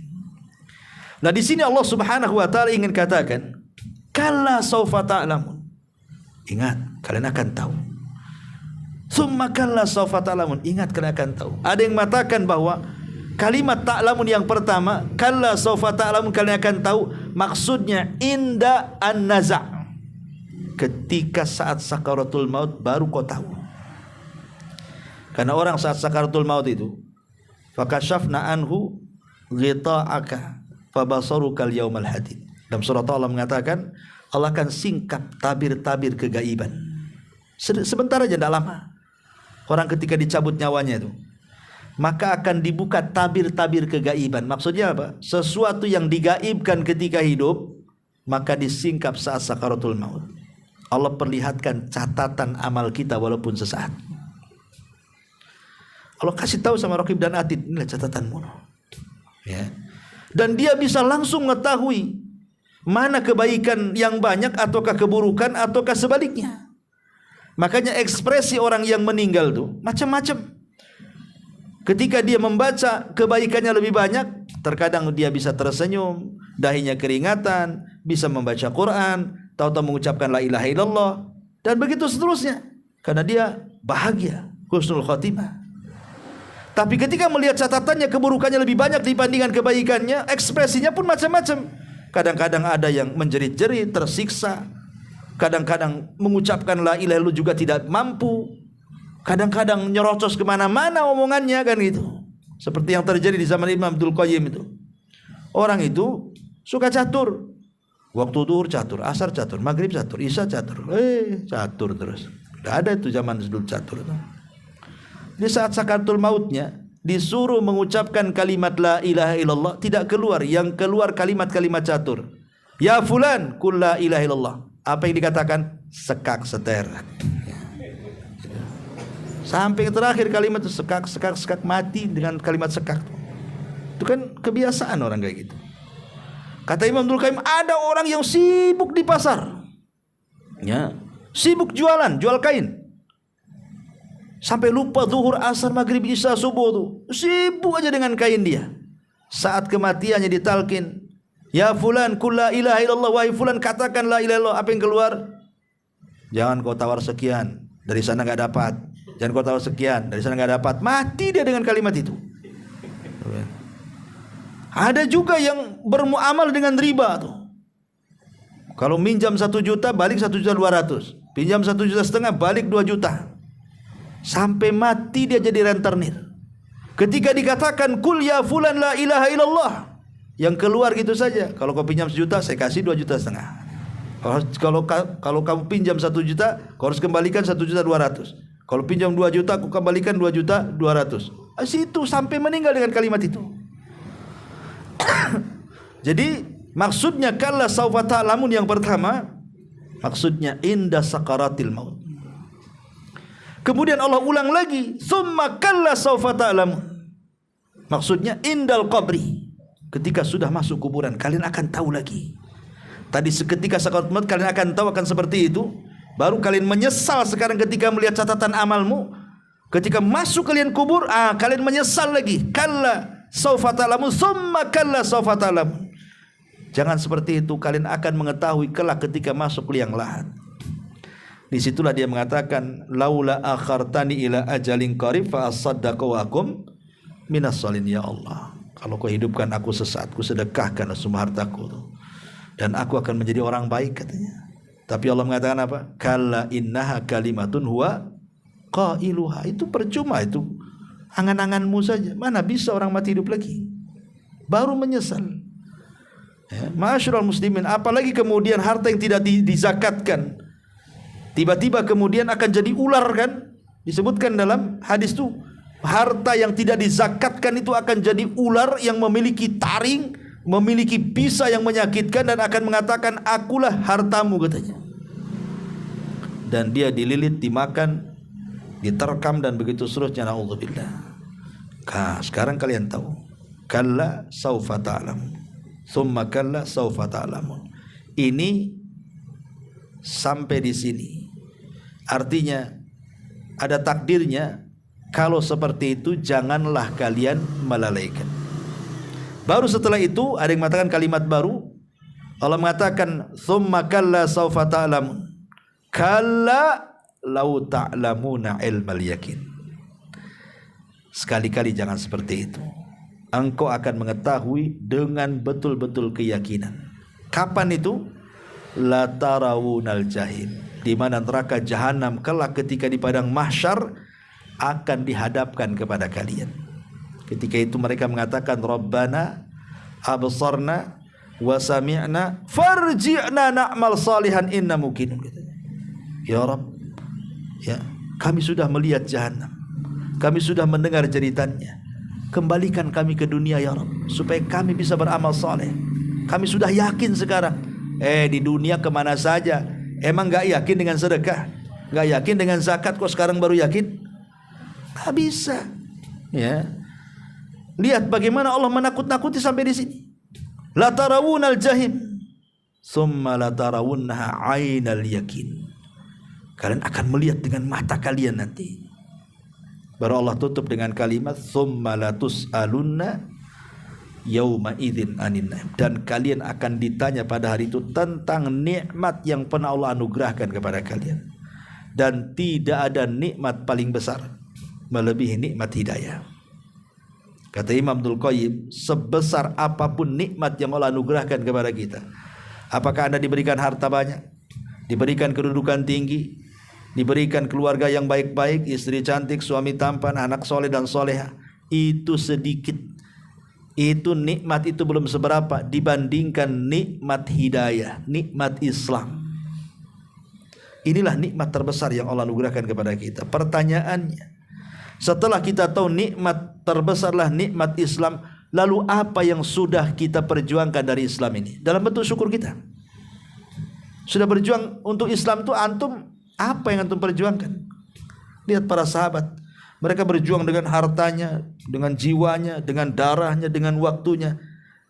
Nah, di sini Allah Subhanahu wa taala ingin katakan, kalla saufa ta'lamun. Ingat, kalian akan tahu. Summa kalla saufa ta'lamun. Ingat, kalian akan tahu. Ada yang mengatakan bahwa kalimat ta'lamun yang pertama, kalla saufa ta'lamun, kalian akan tahu, maksudnya inda an-naza'. Ketika saat sakaratul maut baru kau tahu. Karena orang saat sakaratul maut itu, fakashafna anhu ghita'aka fabasaruka al-yawmal hadid. Dalam surat Allah mengatakan, Allah akan singkap tabir-tabir kegaiban. Sebentar aja, tidak lama. Orang ketika dicabut nyawanya itu, maka akan dibuka tabir-tabir kegaiban. Maksudnya apa? Sesuatu yang digaibkan ketika hidup, maka disingkap saat sakaratul maut. Allah perlihatkan catatan amal kita walaupun sesaat. Allah kasih tahu sama Raqib dan Atid, inilah catatanmu. Ya. Dan dia bisa langsung mengetahui mana kebaikan yang banyak ataukah keburukan ataukah sebaliknya. Makanya ekspresi orang yang meninggal tuh macam-macam. Ketika dia membaca kebaikannya lebih banyak, terkadang dia bisa tersenyum, dahinya keringatan, bisa membaca Quran, tahu-tahu mengucapkan la ilaha illallah, dan begitu seterusnya. Karena dia bahagia, husnul khotimah. Tapi ketika melihat catatannya keburukannya lebih banyak dibandingkan kebaikannya, ekspresinya pun macam-macam. Kadang-kadang ada yang menjerit-jerit, tersiksa. Kadang-kadang mengucapkan la ilaha illallah juga tidak mampu. Kadang-kadang nyerocos kemana-mana omongannya, kan gitu. Seperti yang terjadi di zaman Imam Abdul Qayyim itu. Orang itu suka catur. Waktu duhur catur, asar catur, maghrib catur, isya catur. Catur terus. Tidak ada itu zaman dulu catur itu. Di saat sakaratul mautnya disuruh mengucapkan kalimat la ilaha illallah, tidak keluar, yang keluar kalimat-kalimat catur. Ya fulan, qul la ilaha illallah. Apa yang dikatakan? Sekak seter. Sampai terakhir kalimat itu sekak, sekak, sekak, mati dengan kalimat sekak. Itu kan kebiasaan orang kayak gitu. Kata Imam Abdul Qayyim, ada orang yang sibuk di pasar, ya, sibuk jualan, jual kain. Sampai lupa zuhur, asar, maghrib, isya, subuh tuh. Sibuk aja dengan kain dia. Saat kematiannya ditalkin, ya fulan qul la ilaha illallah, wahai fulan katakan la ilaha illallah. Apa yang keluar? Jangan kau tawar sekian, dari sana enggak dapat. Jangan kau tawar sekian, dari sana enggak dapat. Mati dia dengan kalimat itu. Ada juga yang bermuamal dengan riba tuh. Kalau minjam 1 juta balik 1.200.000. Pinjam 1,5 juta balik 2 juta. Sampai mati dia jadi rentenir. Ketika dikatakan kul ya fulan la ilaha illallah, yang keluar gitu saja. Kalau kau pinjam 1 juta, saya kasih 2,5 juta. Kalau kamu pinjam 1 juta, kau harus kembalikan 1.200.000. Kalau pinjam 2 juta, aku kembalikan 2.200.000. Situ sampai meninggal dengan kalimat itu. Jadi maksudnya kalla saufa ta'lamun yang pertama, maksudnya inda sakaratil maut. Kemudian Allah ulang lagi, summa kalla saufa ta'lamun. Maksudnya indal qabri. Ketika sudah masuk kuburan, kalian akan tahu lagi. Tadi seketika sakaratul maut kalian akan tahu akan seperti itu. Baru kalian menyesal sekarang ketika melihat catatan amalmu. Ketika masuk kalian kubur, kalian menyesal lagi. Kalla saufa ta'lamun, summa kalla saufa ta'lamun. Jangan seperti itu, kalian akan mengetahui kelak ketika masuk liang lahat. Disitulah dia mengatakan, laula akhartani ila ajalin qarib fa asaddaqa wa akum minas salin. Ya Allah, kalau kau hidupkan aku sesaat, ku sedekahkan semua hartaku dan aku akan menjadi orang baik, katanya. Tapi Allah mengatakan apa? Kalla innaha kalimatun huwa qailuha. Itu percuma, itu angan-anganmu saja. Mana bisa orang mati hidup lagi? Baru menyesal. Ya, ma'asyiral muslimin, apalagi kemudian harta yang tidak dizakatkan tiba-tiba kemudian akan jadi ular, kan? Disebutkan dalam hadis itu, harta yang tidak dizakatkan itu akan jadi ular yang memiliki taring, memiliki bisa yang menyakitkan dan akan mengatakan akulah hartamu, katanya. Dan dia dililit, dimakan, diterkam dan begitu seterusnya. Na'udzubillah. Sekarang kalian tahu. Kalla saufa ta'lamun. Tsumma kalla saufa ta'lamun. Ini sampai di sini. Artinya ada takdirnya. Kalau seperti itu janganlah kalian melalaikan. Baru setelah itu ada yang mengatakan kalimat baru. Allah mengatakan tsumma kalla saufa ta'lamun. Kalla lau ta'lamuna ilmal yakin. Sekali-kali jangan seperti itu. Engkau akan mengetahui dengan betul-betul keyakinan. Kapan itu? La tarawunal jahim. Di mana neraka jahanam kelak ketika di padang mahsyar akan dihadapkan kepada kalian. Ketika itu mereka mengatakan Rabbana absarna wa sami'na farji'na na'mal salihan inna muqinun. Ya Rabb, ya, kami sudah melihat jahanam, kami sudah mendengar jeritannya, kembalikan kami ke dunia ya Rabb, supaya kami bisa beramal saleh. Kami sudah yakin sekarang. Di dunia kemana saja? Emang gak yakin dengan sedekah? Gak yakin dengan zakat kok sekarang baru yakin? Gak bisa. Ya, lihat bagaimana Allah menakut-nakuti sampai di sini. La tarawunal jahim, summa la tarawunnaha ainal yakin. Kalian akan melihat dengan mata kalian nanti. Baru Allah tutup dengan kalimat summa la tus'alunna yauma idzin anin naim. Dan kalian akan ditanya pada hari itu tentang nikmat yang pernah Allah anugerahkan kepada kalian. Dan tidak ada nikmat paling besar melebihi nikmat hidayah. Kata Imam Abdul Qayyim, sebesar apapun nikmat yang Allah anugerahkan kepada kita, apakah Anda diberikan harta banyak, diberikan kedudukan tinggi, diberikan keluarga yang baik-baik, istri cantik, suami tampan, anak soleh dan soleha, itu sedikit. Itu nikmat itu belum seberapa dibandingkan nikmat hidayah, nikmat Islam. Inilah nikmat terbesar yang Allah anugerahkan kepada kita. Pertanyaannya, setelah kita tahu nikmat terbesarlah nikmat Islam, lalu apa yang sudah kita perjuangkan dari Islam ini? Dalam bentuk syukur kita. Sudah berjuang untuk Islam itu antum, apa yang antum perjuangkan? Lihat para sahabat. Mereka berjuang dengan hartanya, dengan jiwanya, dengan darahnya, dengan waktunya.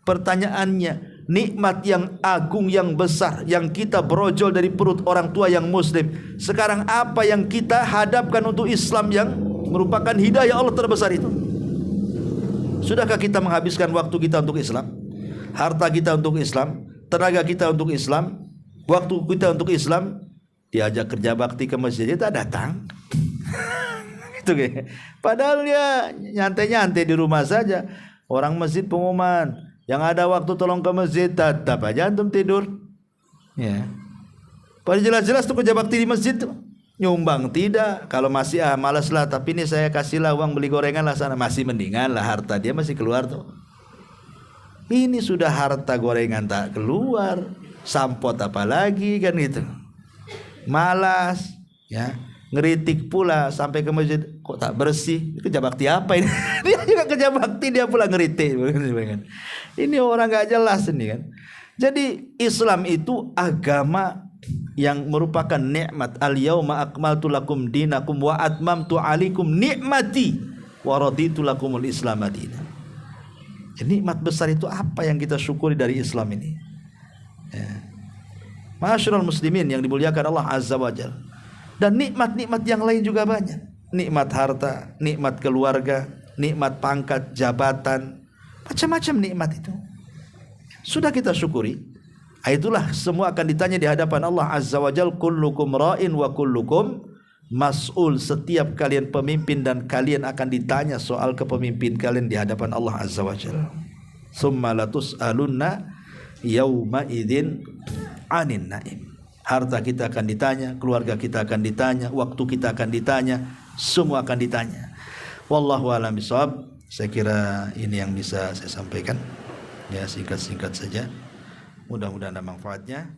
Pertanyaannya, nikmat yang agung, yang besar, yang kita brojol dari perut orang tua yang muslim, sekarang apa yang kita hadapkan untuk Islam yang merupakan hidayah Allah terbesar itu? Sudahkah kita menghabiskan waktu kita untuk Islam, harta kita untuk Islam, tenaga kita untuk Islam, waktu kita untuk Islam? Diajak kerja bakti ke masjid, tak datang. Itu kayak. Padahal dia nyantai-nyantai di rumah saja. Orang masjid pengumuman, yang ada waktu tolong ke masjid, tetap aja antum tidur. Ya. Padahal jelas-jelas tuh kerja bakti di masjid tuh. Nyumbang tidak, kalau masih malas lah, tapi ini saya kasihlah uang beli gorengan lah sana, masih mendingan lah, harta dia masih keluar tuh. Ini sudah harta gorengan tak keluar, sampot apalagi kan gitu. Malas, ya, ngeritik pula sampai ke masjid, kok tak bersih, kerja bakti apa ini? Dia juga kerja bakti, dia pula ngeritik. Ini orang gak jelas ini kan. Jadi Islam itu agama yang merupakan nikmat. Al-yauma akmaltu lakum dinakum wa atmamtu alaikum nikmati wa raditu lakumul Islam madina. Nikmat besar itu apa yang kita syukuri dari Islam ini? Ya. Ma'asyiral muslimin yang dimuliakan Allah Azza wa Jalla. Dan nikmat-nikmat yang lain juga banyak. Nikmat harta, nikmat keluarga, nikmat pangkat, jabatan, macam-macam nikmat itu. Sudah kita syukuri. Itulah semua akan ditanya di hadapan Allah Azza wa Jalla. Kullukum ra'in wa kullukum mas'ul. Setiap kalian pemimpin dan kalian akan ditanya soal kepemimpin kalian di hadapan Allah Azza wa Jalla. Summa latus'alunna yauma idzin anin naim. Harta kita akan ditanya, keluarga kita akan ditanya, waktu kita akan ditanya, semua akan ditanya. Wallahu a'lam bishawab. Saya kira ini yang bisa saya sampaikan. Ya, singkat-singkat saja. Mudah-mudahan ada manfaatnya.